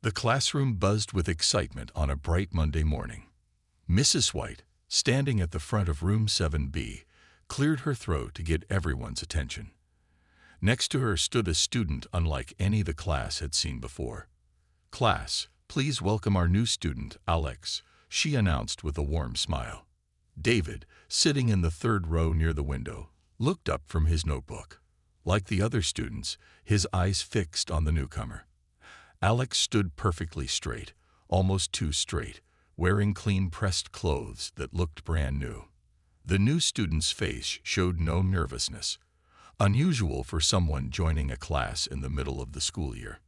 The classroom buzzed with excitement on a bright Monday morning. Mrs. White, standing at the front of room 7B, cleared her throat to get everyone's attention. Next to her stood a student unlike any the class had seen before. "Class, please welcome our new student, Alex," she announced with a warm smile. David, sitting in the third row near the window, looked up from his notebook. Like the other students, his eyes fixed on the newcomer. Alex stood perfectly straight, almost too straight, wearing clean pressed clothes that looked brand new. The new student's face showed no nervousness, unusual for someone joining a class in the middle of the school year.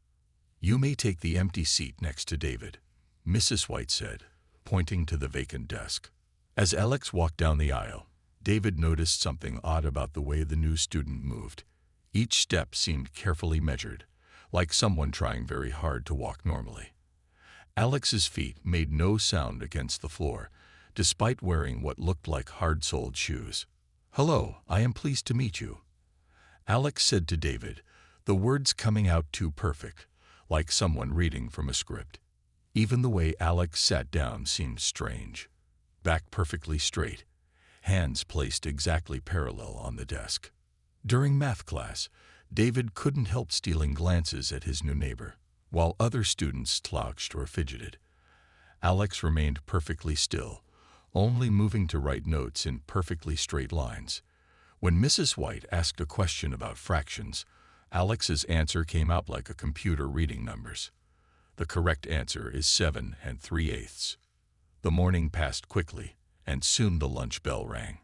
"You may take the empty seat next to David," Mrs. White said, pointing to the vacant desk. As Alex walked down the aisle, David noticed something odd about the way the new student moved. Each step seemed carefully measured, like someone trying very hard to walk normally. Alex's feet made no sound against the floor, despite wearing what looked like hard-soled shoes. "Hello, I am pleased to meet you," Alex said to David, the words coming out too perfect, like someone reading from a script. Even the way Alex sat down seemed strange. Back perfectly straight, hands placed exactly parallel on the desk. During math class, David couldn't help stealing glances at his new neighbor, while other students slouched or fidgeted. Alex remained perfectly still, only moving to write notes in perfectly straight lines. When Mrs. White asked a question about fractions, Alex's answer came out like a computer reading numbers. The correct answer is 7 3/8. The morning passed quickly, and soon the lunch bell rang.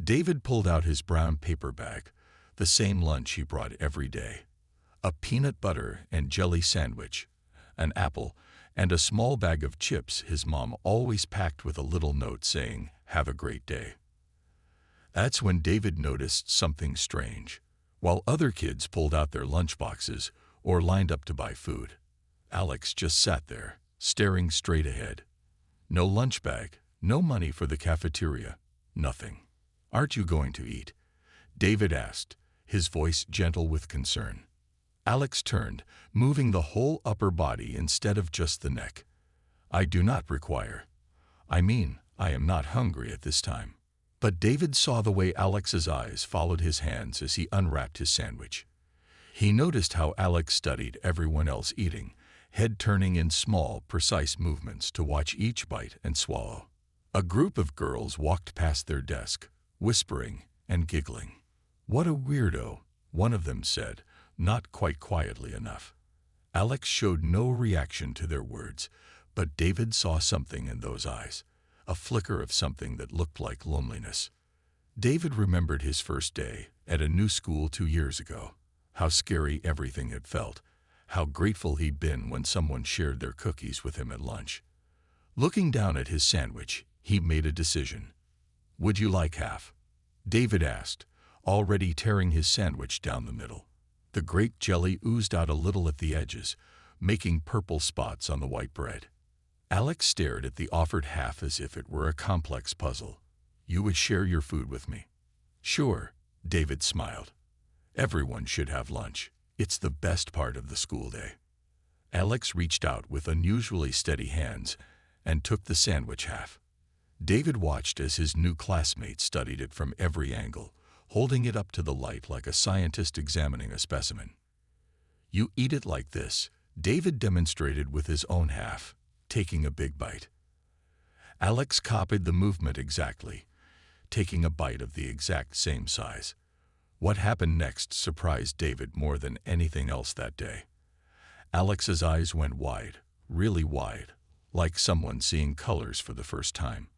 David pulled out his brown paper bag, the same lunch he brought every day. A peanut butter and jelly sandwich, an apple, and a small bag of chips his mom always packed with a little note saying, "Have a great day." That's when David noticed something strange. While other kids pulled out their lunchboxes or lined up to buy food, Alex just sat there, staring straight ahead. No lunch bag, no money for the cafeteria, nothing. "Aren't you going to eat?" David asked, his voice gentle with concern. Alex turned, moving the whole upper body instead of just the neck. "I do not require. I am not hungry at this time." But David saw the way Alex's eyes followed his hands as he unwrapped his sandwich. He noticed how Alex studied everyone else eating, head turning in small, precise movements to watch each bite and swallow. A group of girls walked past their desk, whispering and giggling. "What a weirdo," one of them said, not quite quietly enough. Alex showed no reaction to their words, but David saw something in those eyes, a flicker of something that looked like loneliness. David remembered his first day at a new school 2 years ago, how scary everything had felt, how grateful he'd been when someone shared their cookies with him at lunch. Looking down at his sandwich, he made a decision. "Would you like half?" David asked, already tearing his sandwich down the middle. The grape jelly oozed out a little at the edges, making purple spots on the white bread. Alex stared at the offered half as if it were a complex puzzle. "You would share your food with me?" "Sure," David smiled. "Everyone should have lunch. It's the best part of the school day." Alex reached out with unusually steady hands and took the sandwich half. David watched as his new classmate studied it from every angle, holding it up to the light like a scientist examining a specimen. "You eat it like this," David demonstrated with his own half, taking a big bite. Alex copied the movement exactly, taking a bite of the exact same size. What happened next surprised David more than anything else that day. Alex's eyes went wide, really wide, like someone seeing colors for the first time.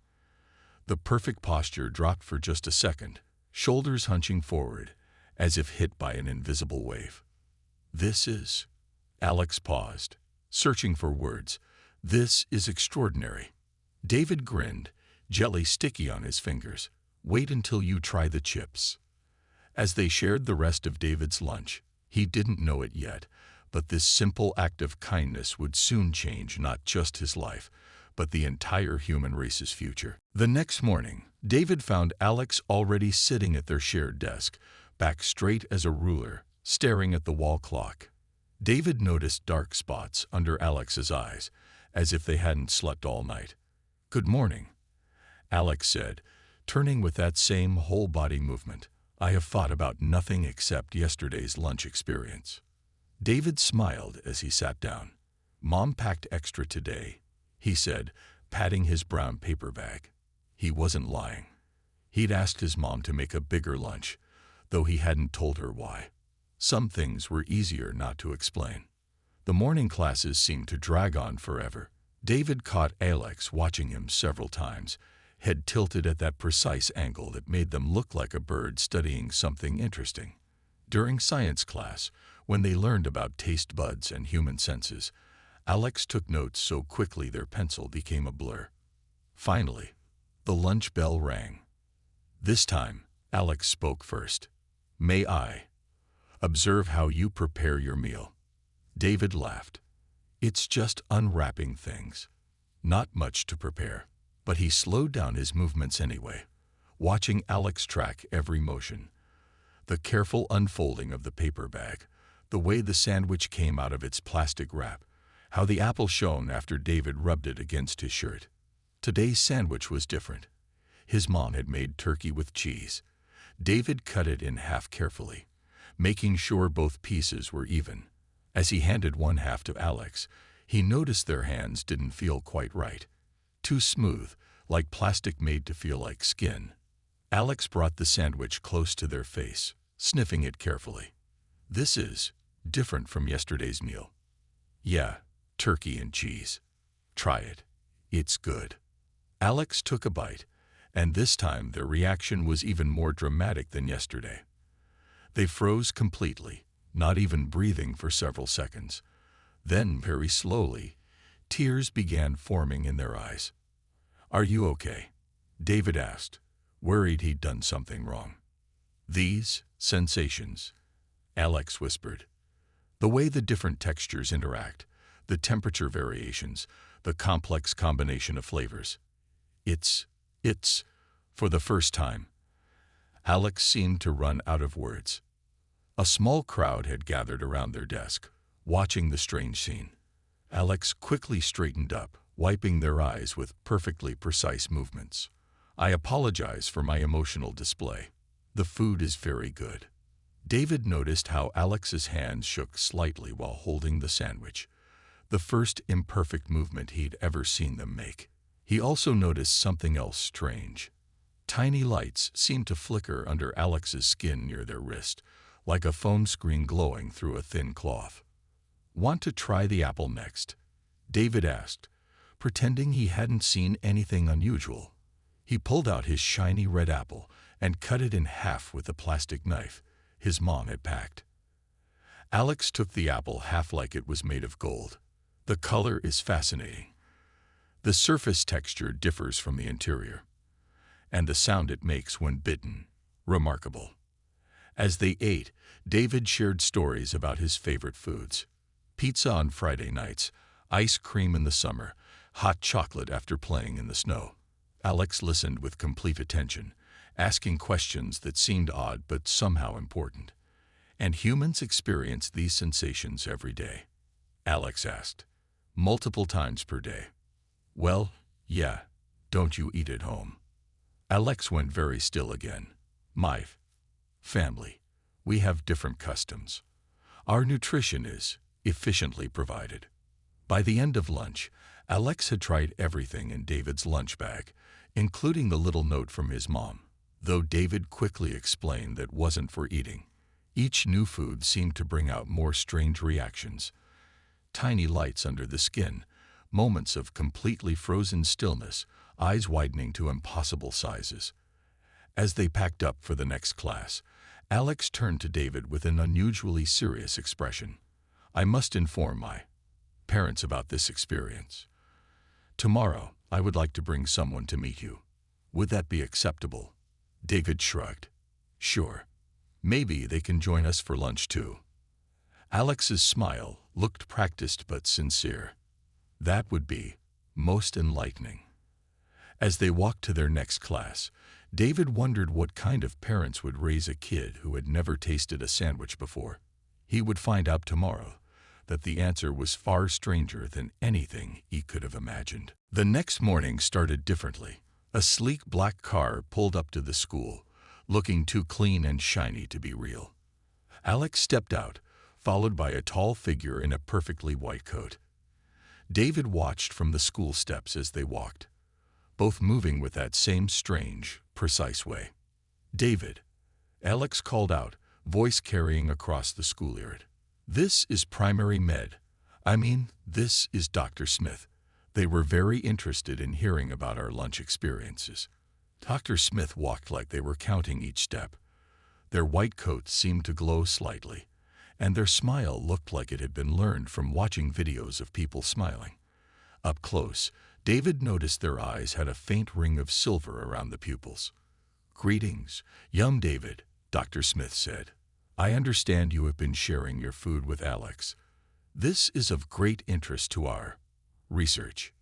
The perfect posture dropped for just a second, shoulders hunching forward, as if hit by an invisible wave. "This is..." Alex paused, searching for words. "This is extraordinary." David grinned, jelly sticky on his fingers. "Wait until you try the chips." As they shared the rest of David's lunch, he didn't know it yet, but this simple act of kindness would soon change not just his life, but the entire human race's future. The next morning, David found Alex already sitting at their shared desk, back straight as a ruler, staring at the wall clock. David noticed dark spots under Alex's eyes, as if they hadn't slept all night. "Good morning," Alex said, turning with that same whole-body movement. "I have thought about nothing except yesterday's lunch experience." David smiled as he sat down. "Mom packed extra today," he said, patting his brown paper bag. He wasn't lying. He'd asked his mom to make a bigger lunch, though he hadn't told her why. Some things were easier not to explain. The morning classes seemed to drag on forever. David caught Alex watching him several times, head tilted at that precise angle that made them look like a bird studying something interesting. During science class, when they learned about taste buds and human senses, Alex took notes so quickly their pencil became a blur. Finally, the lunch bell rang. This time, Alex spoke first. "May I observe how you prepare your meal?" David laughed. "It's just unwrapping things. Not much to prepare." But he slowed down his movements anyway, watching Alex track every motion. The careful unfolding of the paper bag, the way the sandwich came out of its plastic wrap, how the apple shone after David rubbed it against his shirt. Today's sandwich was different. His mom had made turkey with cheese. David cut it in half carefully, making sure both pieces were even. As he handed one half to Alex, he noticed their hands didn't feel quite right. Too smooth, like plastic made to feel like skin. Alex brought the sandwich close to their face, sniffing it carefully. "This is different from yesterday's meal." "Yeah, turkey and cheese. Try it. It's good." Alex took a bite, and this time their reaction was even more dramatic than yesterday. They froze completely, not even breathing for several seconds. Then, very slowly, tears began forming in their eyes. "Are you okay?" David asked, worried he'd done something wrong. "These sensations," Alex whispered. "The way the different textures interact, the temperature variations, the complex combination of flavors. It's, for the first time." Alex seemed to run out of words. A small crowd had gathered around their desk, watching the strange scene. Alex quickly straightened up, wiping their eyes with perfectly precise movements. "I apologize for my emotional display. The food is very good." David noticed how Alex's hands shook slightly while holding the sandwich, the first imperfect movement he'd ever seen them make. He also noticed something else strange. Tiny lights seemed to flicker under Alex's skin near their wrist, like a foam screen glowing through a thin cloth. "Want to try the apple next?" David asked, pretending he hadn't seen anything unusual. He pulled out his shiny red apple and cut it in half with a plastic knife his mom had packed. Alex took the apple half like it was made of gold. "The color is fascinating. The surface texture differs from the interior. And the sound it makes when bitten, remarkable." As they ate, David shared stories about his favorite foods. Pizza on Friday nights, ice cream in the summer, hot chocolate after playing in the snow. Alex listened with complete attention, asking questions that seemed odd but somehow important. "And humans experience these sensations every day?" Alex asked. "Multiple times per day." "Well, yeah. Don't you eat at home?" Alex went very still again. "My family, we have different customs. Our nutrition is efficiently provided." By the end of lunch, Alex had tried everything in David's lunch bag, including the little note from his mom, though David quickly explained that wasn't for eating. Each new food seemed to bring out more strange reactions. Tiny lights under the skin, moments of completely frozen stillness, eyes widening to impossible sizes. As they packed up for the next class, Alex turned to David with an unusually serious expression. "I must inform my parents about this experience. Tomorrow, I would like to bring someone to meet you. Would that be acceptable?" David shrugged. "Sure. Maybe they can join us for lunch too." Alex's smile looked practiced but sincere. "That would be most enlightening." As they walked to their next class, David wondered what kind of parents would raise a kid who had never tasted a sandwich before. He would find out tomorrow, that the answer was far stranger than anything he could have imagined. The next morning started differently. A sleek black car pulled up to the school, looking too clean and shiny to be real. Alex stepped out, followed by a tall figure in a perfectly white coat. David watched from the school steps as they walked, both moving with that same strange, precise way. "David," Alex called out, voice carrying across the schoolyard. "This is primary med. This is Dr. Smith." They were very interested in hearing about our lunch experiences. Dr. Smith walked like they were counting each step. Their white coats seemed to glow slightly, and their smile looked like it had been learned from watching videos of people smiling. Up close, David noticed their eyes had a faint ring of silver around the pupils. "Greetings, young David," Dr. Smith said. "I understand you have been sharing your food with Alex. This is of great interest to our research."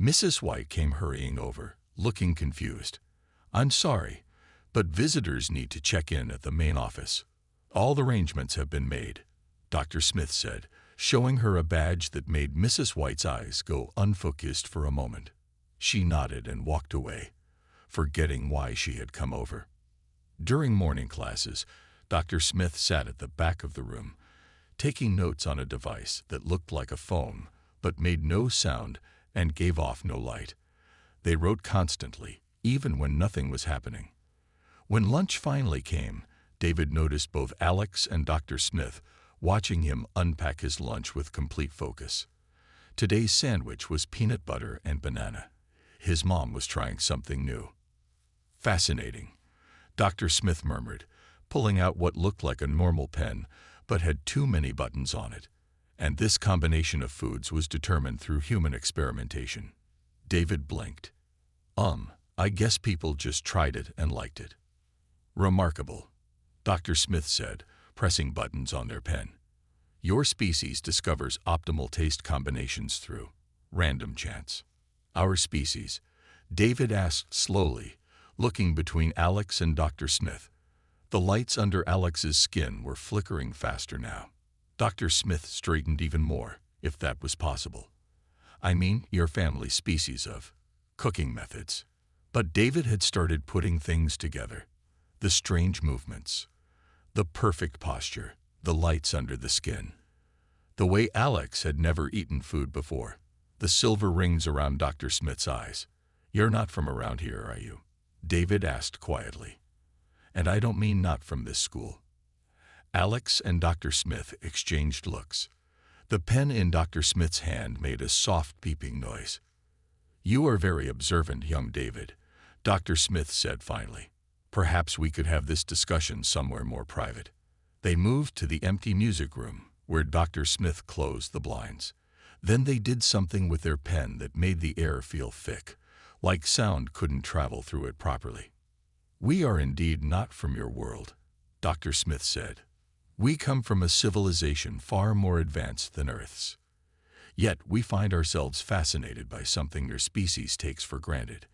Mrs. White came hurrying over, looking confused. "I'm sorry, but visitors need to check in at the main office. All the arrangements have been made," Dr. Smith said, showing her a badge that made Mrs. White's eyes go unfocused for a moment. She nodded and walked away, forgetting why she had come over. During morning classes, Dr. Smith sat at the back of the room, taking notes on a device that looked like a phone but made no sound and gave off no light. They wrote constantly, even when nothing was happening. When lunch finally came, David noticed both Alex and Dr. Smith watching him unpack his lunch with complete focus. Today's sandwich was peanut butter and banana. His mom was trying something new. "Fascinating," Dr. Smith murmured, pulling out what looked like a normal pen but had too many buttons on it. And this combination of foods was determined through human experimentation. David blinked. I guess people just tried it and liked it." "Remarkable," Dr. Smith said, pressing buttons on their pen. "Your species discovers optimal taste combinations through random chance." "Our species?" David asked slowly, looking between Alex and Dr. Smith. The lights under Alex's skin were flickering faster now. Dr. Smith straightened even more, if that was possible. "Your family species of cooking methods." But David had started putting things together. The strange movements, the perfect posture, the lights under the skin. The way Alex had never eaten food before, the silver rings around Dr. Smith's eyes. "You're not from around here, are you?" David asked quietly. "And I don't mean not from this school." Alex and Dr. Smith exchanged looks. The pen in Dr. Smith's hand made a soft beeping noise. "You are very observant, young David," Dr. Smith said finally. "Perhaps we could have this discussion somewhere more private." They moved to the empty music room, where Dr. Smith closed the blinds. Then they did something with their pen that made the air feel thick, like sound couldn't travel through it properly. "We are indeed not from your world," Dr. Smith said. "We come from a civilization far more advanced than Earth's. Yet we find ourselves fascinated by something your species takes for granted,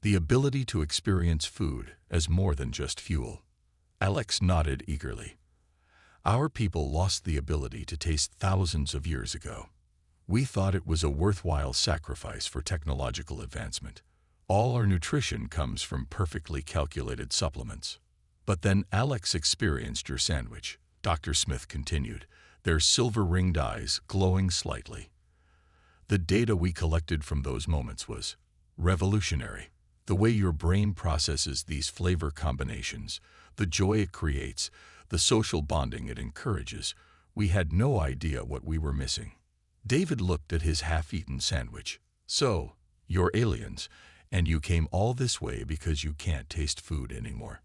the ability to experience food as more than just fuel." Alex nodded eagerly. "Our people lost the ability to taste thousands of years ago. We thought it was a worthwhile sacrifice for technological advancement. All our nutrition comes from perfectly calculated supplements." "But then Alex experienced your sandwich," Dr. Smith continued, their silver-ringed eyes glowing slightly. "The data we collected from those moments was revolutionary. The way your brain processes these flavor combinations, the joy it creates, the social bonding it encourages, we had no idea what we were missing." David looked at his half-eaten sandwich. "So, you're aliens, and you came all this way because you can't taste food anymore."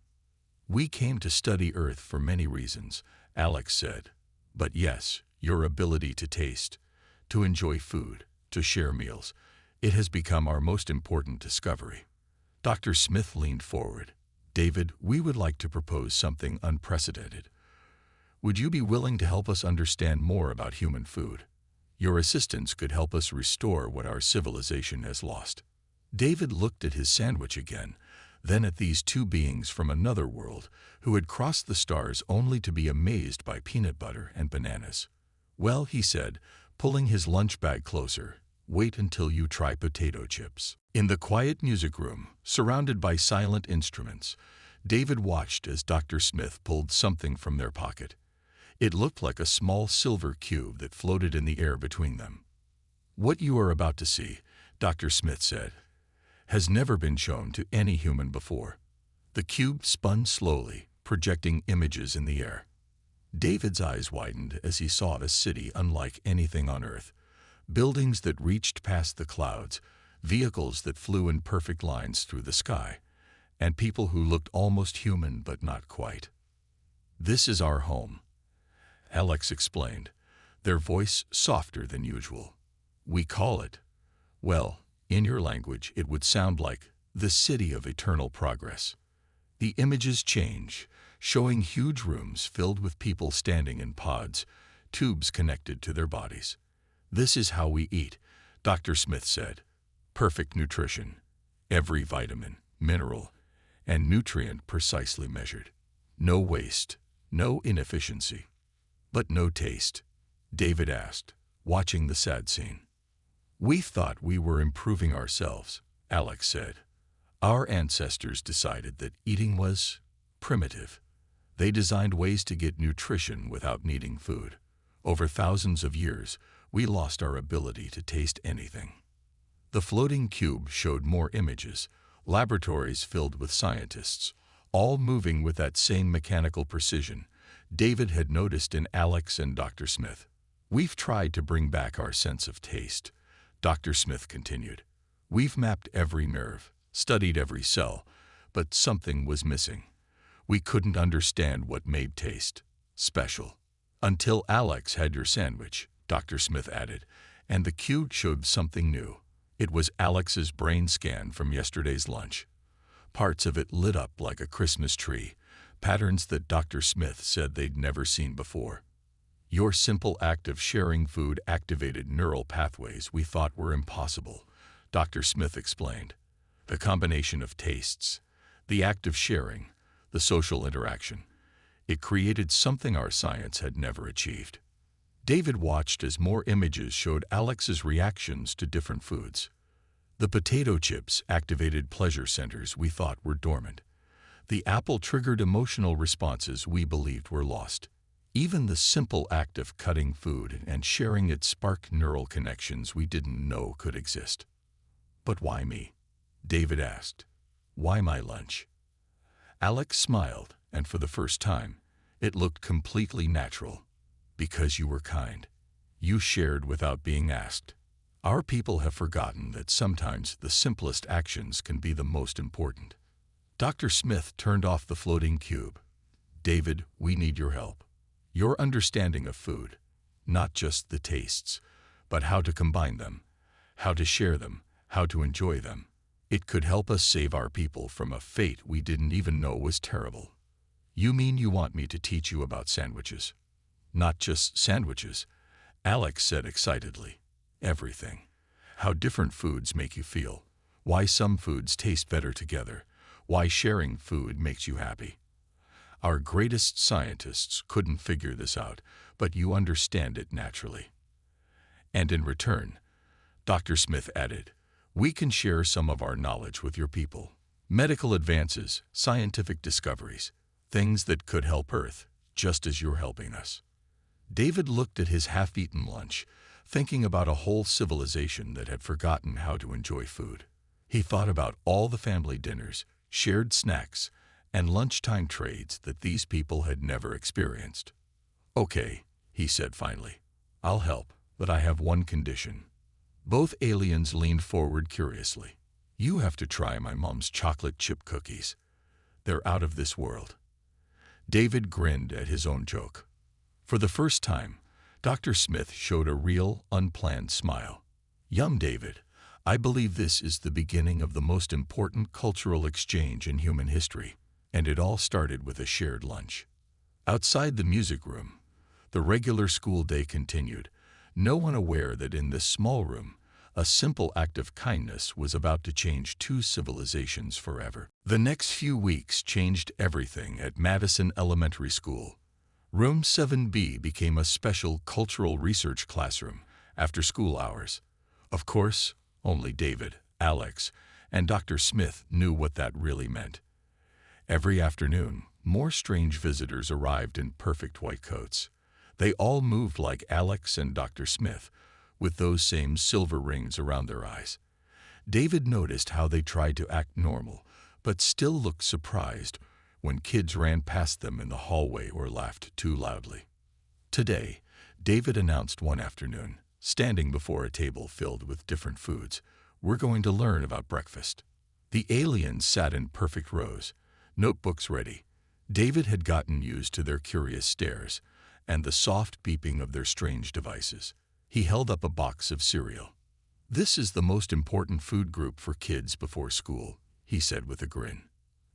"We came to study Earth for many reasons," Alex said. "But yes, your ability to taste, to enjoy food, to share meals, it has become our most important discovery." Dr. Smith leaned forward. "David, we would like to propose something unprecedented. Would you be willing to help us understand more about human food? Your assistance could help us restore what our civilization has lost." David looked at his sandwich again, then at these two beings from another world who had crossed the stars only to be amazed by peanut butter and bananas. "Well," he said, pulling his lunch bag closer, "wait until you try potato chips." In the quiet music room, surrounded by silent instruments, David watched as Dr. Smith pulled something from their pocket. It looked like a small silver cube that floated in the air between them. "What you are about to see," Dr. Smith said, "has never been shown to any human before." The cube spun slowly, projecting images in the air. David's eyes widened as he saw a city unlike anything on Earth. Buildings that reached past the clouds, vehicles that flew in perfect lines through the sky, and people who looked almost human but not quite. "This is our home," Alex explained, their voice softer than usual. "We call it, well, in your language it would sound like the City of Eternal Progress." The images change, showing huge rooms filled with people standing in pods, tubes connected to their bodies. "This is how we eat," Dr. Smith said. "Perfect nutrition, every vitamin, mineral, and nutrient precisely measured. No waste, no inefficiency." "But no taste?" David asked, watching the sad scene. "We thought we were improving ourselves," Alex said. "Our ancestors decided that eating was primitive. They designed ways to get nutrition without needing food. Over thousands of years, we lost our ability to taste anything." The floating cube showed more images, laboratories filled with scientists, all moving with that same mechanical precision David had noticed in Alex and Dr. Smith. "We've tried to bring back our sense of taste," Dr. Smith continued. "We've mapped every nerve, studied every cell, but something was missing. We couldn't understand what made taste special." "Until Alex had your sandwich," Dr. Smith added, and the cube showed something new. It was Alex's brain scan from yesterday's lunch. Parts of it lit up like a Christmas tree, patterns that Dr. Smith said they'd never seen before. "Your simple act of sharing food activated neural pathways we thought were impossible," Dr. Smith explained. "The combination of tastes, the act of sharing, the social interaction, it created something our science had never achieved." David watched as more images showed Alex's reactions to different foods. The potato chips activated pleasure centers we thought were dormant. The apple triggered emotional responses we believed were lost. Even the simple act of cutting food and sharing it sparked neural connections we didn't know could exist. "But why me?" David asked. "Why my lunch?" Alex smiled, and for the first time, it looked completely natural. "Because you were kind. You shared without being asked. Our people have forgotten that sometimes the simplest actions can be the most important." Dr. Smith turned off the floating cube. "David, we need your help. Your understanding of food, not just the tastes, but how to combine them, how to share them, how to enjoy them. It could help us save our people from a fate we didn't even know was terrible." "You mean you want me to teach you about sandwiches?" "Not just sandwiches," Alex said excitedly. "Everything. How different foods make you feel, why some foods taste better together, why sharing food makes you happy. Our greatest scientists couldn't figure this out, but you understand it naturally. And in return," Dr. Smith added, "we can share some of our knowledge with your people. Medical advances, scientific discoveries, things that could help Earth, just as you're helping us." David looked at his half-eaten lunch, thinking about a whole civilization that had forgotten how to enjoy food. He thought about all the family dinners, shared snacks, and lunchtime trades that these people had never experienced. "Okay," he said finally, "I'll help, but I have one condition." Both aliens leaned forward curiously. "You have to try my mom's chocolate chip cookies. They're out of this world." David grinned at his own joke. For the first time, Dr. Smith showed a real, unplanned smile. "Yum, David. I believe this is the beginning of the most important cultural exchange in human history, and it all started with a shared lunch." Outside the music room, the regular school day continued, no one aware that in this small room, a simple act of kindness was about to change two civilizations forever. The next few weeks changed everything at Madison Elementary School. Room 7B became a special cultural research classroom after school hours. Of course, only David, Alex, and Dr. Smith knew what that really meant. Every afternoon, more strange visitors arrived in perfect white coats. They all moved like Alex and Dr. Smith, with those same silver rings around their eyes. David noticed how they tried to act normal, but still looked surprised when kids ran past them in the hallway or laughed too loudly. Today, David announced one afternoon, standing before a table filled with different foods, "We're going to learn about breakfast." The aliens sat in perfect rows, notebooks ready. David had gotten used to their curious stares and the soft beeping of their strange devices. He held up a box of cereal. "This is the most important food group for kids before school," he said with a grin,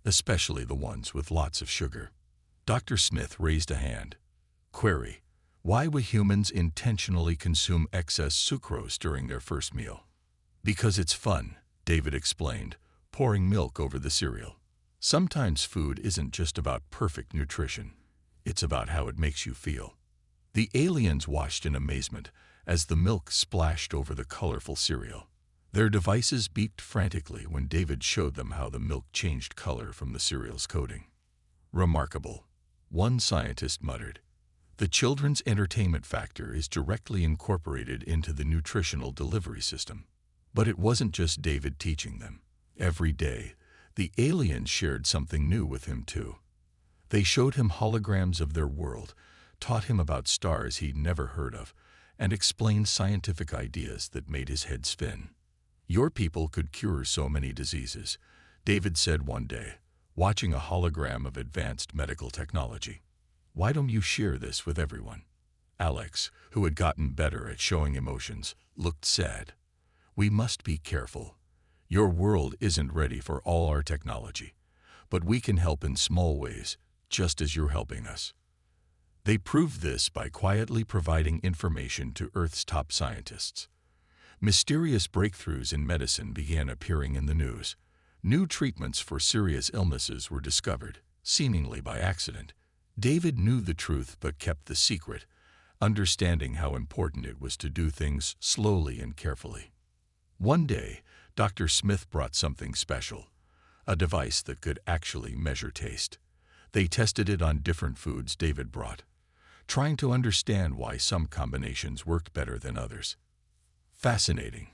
"especially the ones with lots of sugar." Dr. Smith raised a hand. Query: why would humans intentionally consume excess sucrose during their first meal? "Because it's fun," David explained, pouring milk over the cereal. "Sometimes food isn't just about perfect nutrition. It's about how it makes you feel." The aliens watched in amazement as the milk splashed over the colorful cereal. Their devices beeped frantically when David showed them how the milk changed color from the cereal's coating. "Remarkable," one scientist muttered. "The children's entertainment factor is directly incorporated into the nutritional delivery system." But it wasn't just David teaching them. Every day, the aliens shared something new with him too. They showed him holograms of their world, taught him about stars he'd never heard of, and explained scientific ideas that made his head spin. "Your people could cure so many diseases," David said one day, watching a hologram of advanced medical technology. "Why don't you share this with everyone?" Alex, who had gotten better at showing emotions, looked sad. "We must be careful. Your world isn't ready for all our technology, but we can help in small ways, just as you're helping us." They proved this by quietly providing information to Earth's top scientists. Mysterious breakthroughs in medicine began appearing in the news. New treatments for serious illnesses were discovered, seemingly by accident. David knew the truth but kept the secret, understanding how important it was to do things slowly and carefully. One day, Dr. Smith brought something special, a device that could actually measure taste. They tested it on different foods David brought, trying to understand why some combinations worked better than others. "Fascinating,"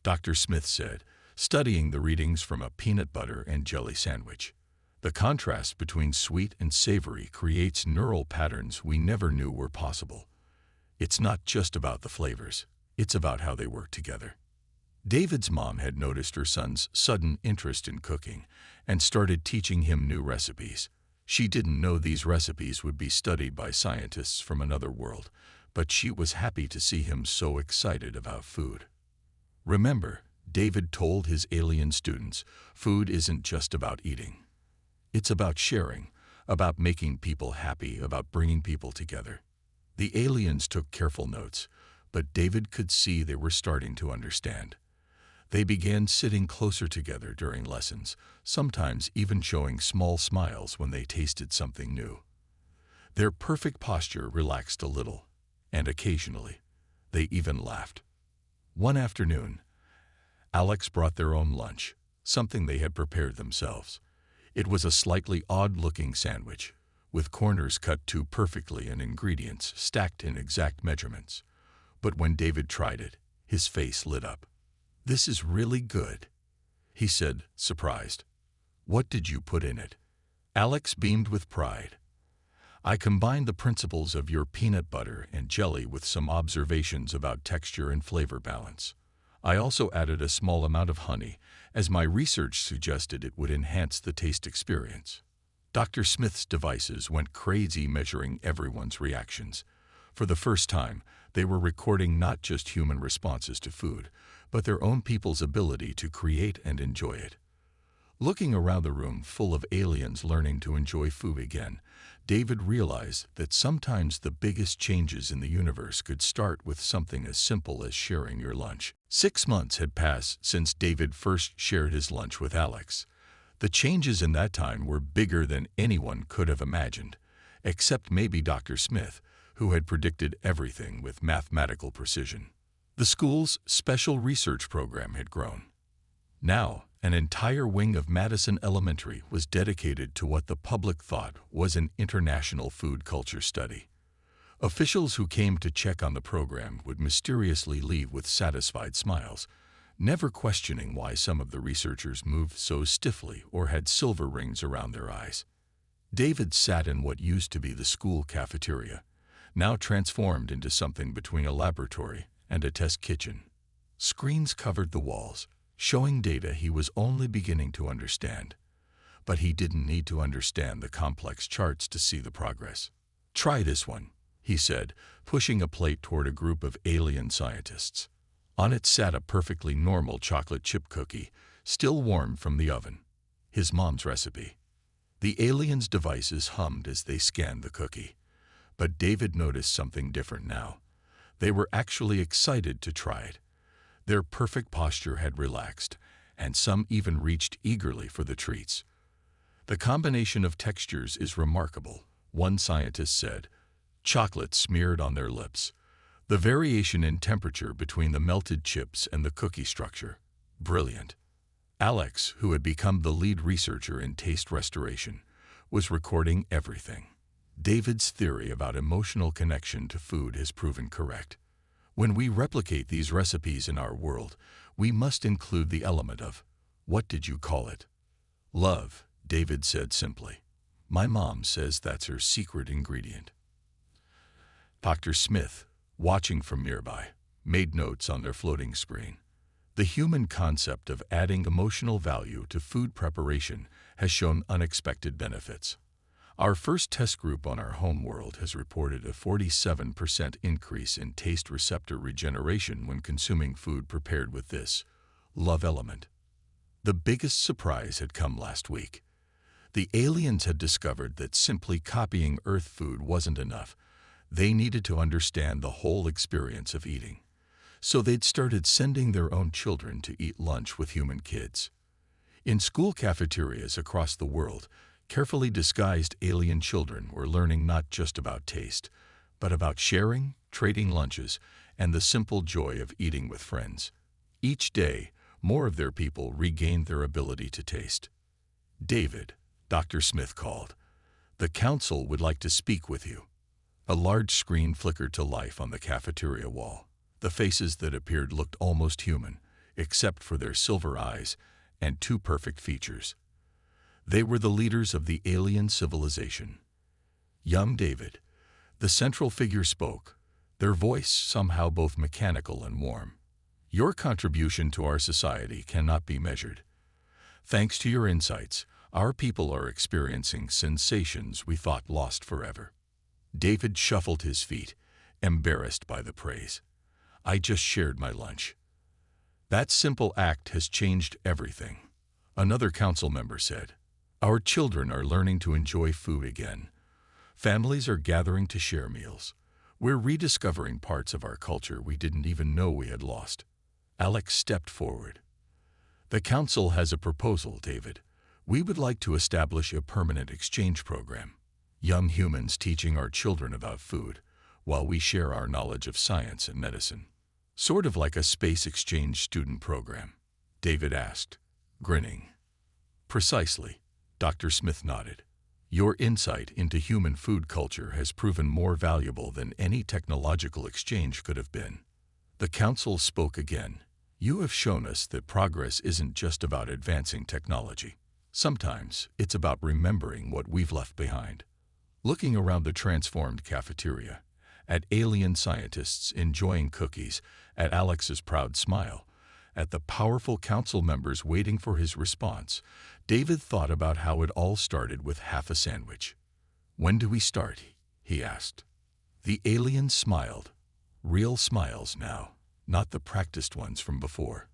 Dr. Smith said, studying the readings from a peanut butter and jelly sandwich. "The contrast between sweet and savory creates neural patterns we never knew were possible. It's not just about the flavors, it's about how they work together." David's mom had noticed her son's sudden interest in cooking and started teaching him new recipes. She didn't know these recipes would be studied by scientists from another world, but she was happy to see him so excited about food. "Remember," David told his alien students, "food isn't just about eating. It's about sharing, about making people happy, about bringing people together." The aliens took careful notes, but David could see they were starting to understand. They began sitting closer together during lessons, sometimes even showing small smiles when they tasted something new. Their perfect posture relaxed a little, and occasionally, they even laughed. One afternoon, Alex brought their own lunch, something they had prepared themselves. It was a slightly odd-looking sandwich, with corners cut too perfectly and ingredients stacked in exact measurements. But when David tried it, his face lit up. "This is really good," he said, surprised. "What did you put in it?" Alex beamed with pride. "I combined the principles of your peanut butter and jelly with some observations about texture and flavor balance. I also added a small amount of honey, as my research suggested it would enhance the taste experience." Dr. Smith's devices went crazy measuring everyone's reactions. For the first time, they were recording not just human responses to food, but their own people's ability to create and enjoy it. Looking around the room full of aliens learning to enjoy food again, David realized that sometimes the biggest changes in the universe could start with something as simple as sharing your lunch. 6 months had passed since David first shared his lunch with Alex. The changes in that time were bigger than anyone could have imagined. except maybe Dr. Smith, who had predicted everything with mathematical precision. The school's special research program had grown. Now, an entire wing of Madison Elementary was dedicated to what the public thought was an international food culture study. Officials who came to check on the program would mysteriously leave with satisfied smiles, never questioning why some of the researchers moved so stiffly or had silver rings around their eyes. David sat in what used to be the school cafeteria, now transformed into something between a laboratory and a test kitchen. Screens covered the walls, showing data he was only beginning to understand. But he didn't need to understand the complex charts to see the progress. "Try this one," he said, pushing a plate toward a group of alien scientists. On it sat a perfectly normal chocolate chip cookie, still warm from the oven. His mom's recipe. The aliens' devices hummed as they scanned the cookie. But David noticed something different now. They were actually excited to try it. Their perfect posture had relaxed, and some even reached eagerly for the treats. "The combination of textures is remarkable," one scientist said, chocolate smeared on their lips. "The variation in temperature between the melted chips and the cookie structure. Brilliant." Alex, who had become the lead researcher in taste restoration, was recording everything. David's theory about emotional connection to food has proven correct. When we replicate these recipes in our world, we must include the element of, what did you call it? Love, David said simply. My mom says that's her secret ingredient. Dr. Smith, watching from nearby, made notes on their floating screen. The human concept of adding emotional value to food preparation has shown unexpected benefits. Our first test group on our home world has reported a 47% increase in taste receptor regeneration when consuming food prepared with this love element. The biggest surprise had come last week. The aliens had discovered that simply copying Earth food wasn't enough. They needed to understand the whole experience of eating. So they'd started sending their own children to eat lunch with human kids. In school cafeterias across the world, carefully disguised alien children were learning not just about taste, but about sharing, trading lunches, and the simple joy of eating with friends. Each day, more of their people regained their ability to taste. "David," Dr. Smith called, "the council would like to speak with you." A large screen flickered to life on the cafeteria wall. The faces that appeared looked almost human, except for their silver eyes and two perfect features. They were the leaders of the alien civilization. Young David, the central figure, spoke, their voice somehow both mechanical and warm. "Your contribution to our society cannot be measured. Thanks to your insights, our people are experiencing sensations we thought lost forever." David shuffled his feet, embarrassed by the praise. "I just shared my lunch." "That simple act has changed everything," another council member said. "Our children are learning to enjoy food again. Families are gathering to share meals. We're rediscovering parts of our culture we didn't even know we had lost." Alex stepped forward. "The council has a proposal, David. We would like to establish a permanent exchange program. Young humans teaching our children about food, while we share our knowledge of science and medicine. Sort of like a space exchange student program," David asked, grinning. "Precisely," Dr. Smith nodded. "Your insight into human food culture has proven more valuable than any technological exchange could have been." The council spoke again. "You have shown us that progress isn't just about advancing technology. Sometimes it's about remembering what we've left behind." Looking around the transformed cafeteria, at alien scientists enjoying cookies, at Alex's proud smile, at the powerful council members waiting for his response, David thought about how it all started with half a sandwich. "When do we start?" he asked. The aliens smiled. Real smiles now, not the practiced ones from before.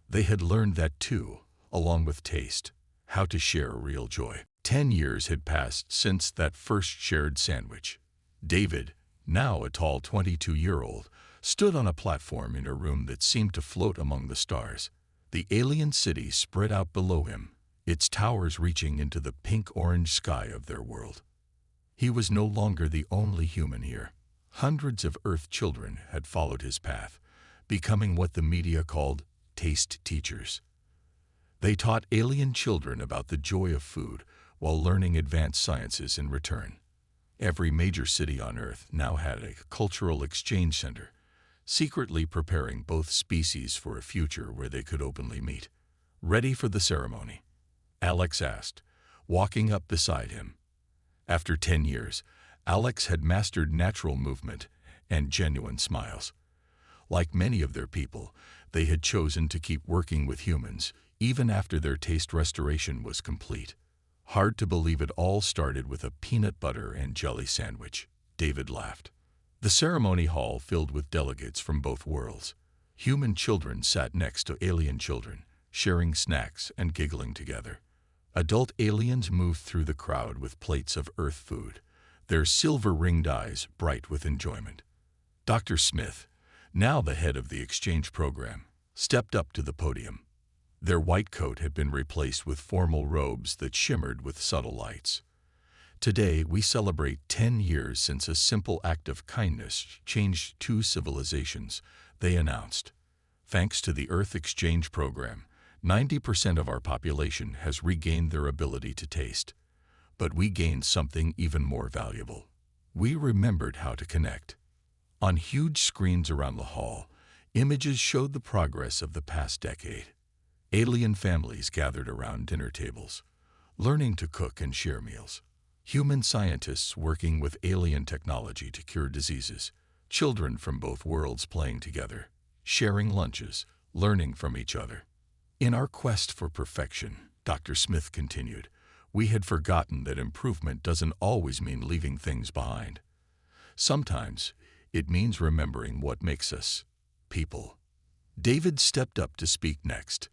They had learned that too, along with taste, how to share real joy. 10 years had passed since that first shared sandwich. David, now a tall 22-year-old, stood on a platform in a room that seemed to float among the stars. The alien city spread out below him, its towers reaching into the pink-orange sky of their world. He was no longer the only human here. Hundreds of Earth children had followed his path, becoming what the media called taste teachers. They taught alien children about the joy of food while learning advanced sciences in return. Every major city on Earth now had a cultural exchange center, secretly preparing both species for a future where they could openly meet. "Ready for the ceremony?" Alex asked, walking up beside him. After 10 years, Alex had mastered natural movement and genuine smiles. Like many of their people, they had chosen to keep working with humans, even after their taste restoration was complete. Hard to believe it all started with a peanut butter and jelly sandwich. David laughed. The ceremony hall filled with delegates from both worlds. Human children sat next to alien children, sharing snacks and giggling together. Adult aliens moved through the crowd with plates of Earth food, their silver-ringed eyes bright with enjoyment. Dr. Smith, now the head of the exchange program, stepped up to the podium. Their white coat had been replaced with formal robes that shimmered with subtle lights. "Today, we celebrate 10 years since a simple act of kindness changed 2 civilizations," they announced. "Thanks to the Earth Exchange Program, 90% of our population has regained their ability to taste. But we gained something even more valuable. We remembered how to connect." On huge screens around the hall, images showed the progress of the past decade. Alien families gathered around dinner tables, learning to cook and share meals. Human scientists working with alien technology to cure diseases. Children from both worlds playing together, sharing lunches, learning from each other. "In our quest for perfection," Dr. Smith continued, "we had forgotten that improvement doesn't always mean leaving things behind. Sometimes it means remembering what makes us people." David stepped up to speak next.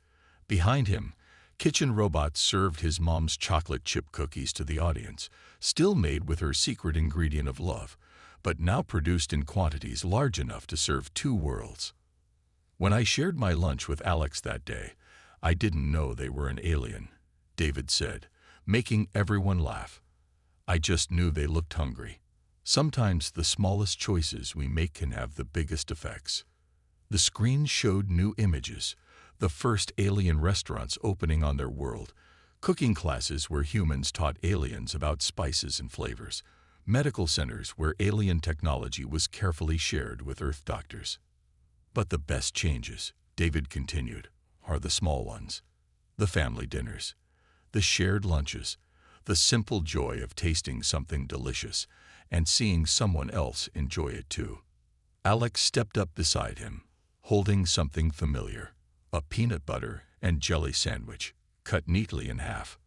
Behind him, kitchen robots served his mom's chocolate chip cookies to the audience, still made with her secret ingredient of love, but now produced in quantities large enough to serve 2 worlds. "When I shared my lunch with Alex that day, I didn't know they were an alien," David said, making everyone laugh. "I just knew they looked hungry." Sometimes the smallest choices we make can have the biggest effects. The screen showed new images, the first alien restaurants opening on their world, cooking classes where humans taught aliens about spices and flavors, medical centers where alien technology was carefully shared with Earth doctors. "But the best changes," David continued, "are the small ones. The family dinners, the shared lunches, the simple joy of tasting something delicious and seeing someone else enjoy it too." Alex stepped up beside him, holding something familiar, a peanut butter and jelly sandwich, cut neatly in half.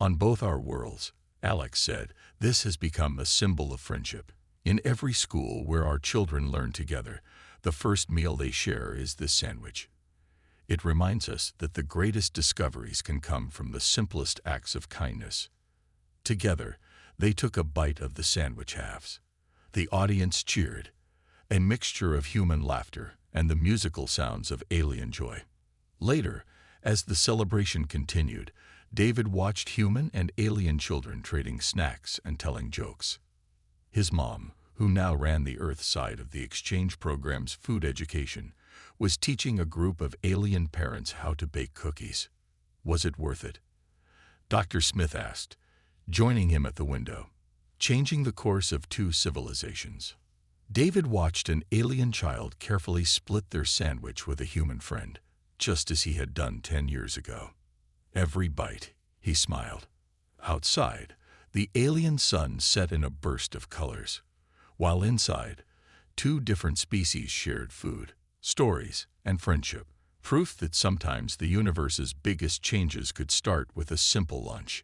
"On both our worlds," Alex said, "this has become a symbol of friendship. In every school where our children learn together, the first meal they share is this sandwich. It reminds us that the greatest discoveries can come from the simplest acts of kindness." Together, they took a bite of the sandwich halves. The audience cheered, a mixture of human laughter and the musical sounds of alien joy. Later, as the celebration continued, David watched human and alien children trading snacks and telling jokes. His mom, who now ran the Earth side of the exchange program's food education, was teaching a group of alien parents how to bake cookies. "Was it worth it?" Dr. Smith asked, joining him at the window. "Changing the course of 2 civilizations." David watched an alien child carefully split their sandwich with a human friend, just as he had done 10 years ago. Every bite, he smiled. Outside, the alien sun set in a burst of colors, while inside, 2 different species shared food, stories, and friendship, proof that sometimes the universe's biggest changes could start with a simple lunch.